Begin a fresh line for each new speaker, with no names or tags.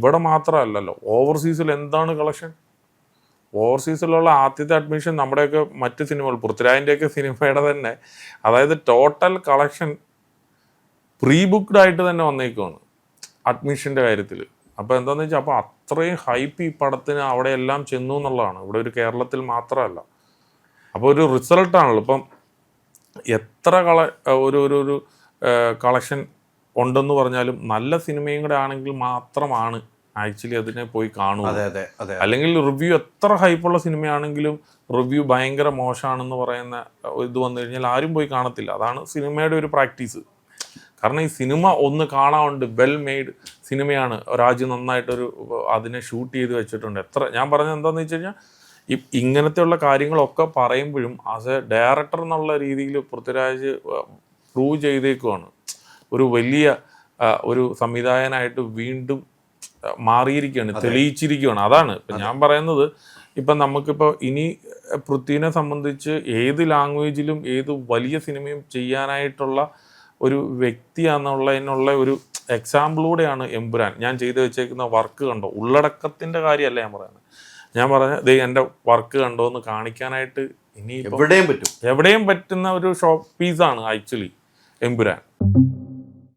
ഇവിടെ മാത്രമല്ലല്ലോ, ഓവർസീസിൽ എന്താണ് കളക്ഷൻ? ഓവർസീസിലുള്ള ആദ്യത്തെ അഡ്മിഷൻ നമ്മുടെയൊക്കെ മറ്റ് സിനിമകൾ, പൃഥ്വിരാജിൻ്റെയൊക്കെ സിനിമയുടെ തന്നെ, അതായത് ടോട്ടൽ കളക്ഷൻ പ്രീ ബുക്ക്ഡ് ആയിട്ട് തന്നെ വന്നേക്കുവാണ് അഡ്മിഷൻ്റെ കാര്യത്തിൽ. അപ്പോൾ എന്താണെന്ന് വെച്ചാൽ, അപ്പോൾ അത്രയും ഹൈപ്പ് ഈ പടത്തിന് അവിടെ എല്ലാം ചെന്നു എന്നുള്ളതാണ്. ഇവിടെ ഒരു കേരളത്തിൽ മാത്രമല്ല. അപ്പോൾ ഒരു റിസൾട്ടാണല്ലോ. ഇപ്പം എത്ര ഒരു കളക്ഷൻ ഉണ്ടെന്ന് പറഞ്ഞാലും നല്ല സിനിമയും കൂടെ ആണെങ്കിൽ മാത്രമാണ് ആക്ച്വലി അതിനെ പോയി കാണുക. അല്ലെങ്കിൽ റിവ്യൂ എത്ര ഹൈപ്പുള്ള സിനിമയാണെങ്കിലും റിവ്യൂ ഭയങ്കര മോശമാണെന്ന് പറയുന്ന ഇത് വന്നു കഴിഞ്ഞാൽ ആരും പോയി കാണത്തില്ല. അതാണ് സിനിമയുടെ ഒരു പ്രാക്ടീസ്. കാരണം ഈ സിനിമ ഒന്ന് കാണാറുണ്ട്, വെൽ മെയ്ഡ് സിനിമയാണ്, രാജ് നന്നായിട്ടൊരു അതിനെ ഷൂട്ട് ചെയ്ത് വെച്ചിട്ടുണ്ട്. ഞാൻ പറഞ്ഞത് എന്താണെന്ന് വെച്ച് കഴിഞ്ഞാൽ, ഇങ്ങനത്തെയുള്ള കാര്യങ്ങളൊക്കെ പറയുമ്പോഴും ആസ് എ ഡയറക്ടർ എന്നുള്ള രീതിയിൽ പൃഥ്വിരാജ് പ്രൂവ് ചെയ്തേക്കുവാണ്. ഒരു വലിയ ഒരു സംവിധായകനായിട്ട് വീണ്ടും മാറിയിരിക്കുകയാണ്, തെളിയിച്ചിരിക്കുകയാണ്. അതാണ് ഇപ്പം ഞാൻ പറയുന്നത്. ഇപ്പം നമുക്കിപ്പോൾ ഇനി പൃഥ്വിനെ സംബന്ധിച്ച് ഏത് ലാംഗ്വേജിലും ഏത് വലിയ സിനിമയും ചെയ്യാനായിട്ടുള്ള ഒരു വ്യക്തിയാണെന്നുള്ളതിനുള്ള ഒരു എക്സാമ്പിളൂടെയാണ് എമ്പുരാൻ. ഞാൻ ചെയ്തു വെച്ചേക്കുന്ന വർക്ക് കണ്ടോ, ഉള്ളടക്കത്തിൻ്റെ കാര്യമല്ല ഞാൻ പറയുന്നത്. ഞാൻ പറഞ്ഞത് എൻ്റെ വർക്ക് കണ്ടോ എന്ന് കാണിക്കാനായിട്ട് ഇനി എവിടെയും പറ്റുന്ന ഒരു ഷോ പീസാണ് ആക്ച്വലി എമ്പുരാൻ.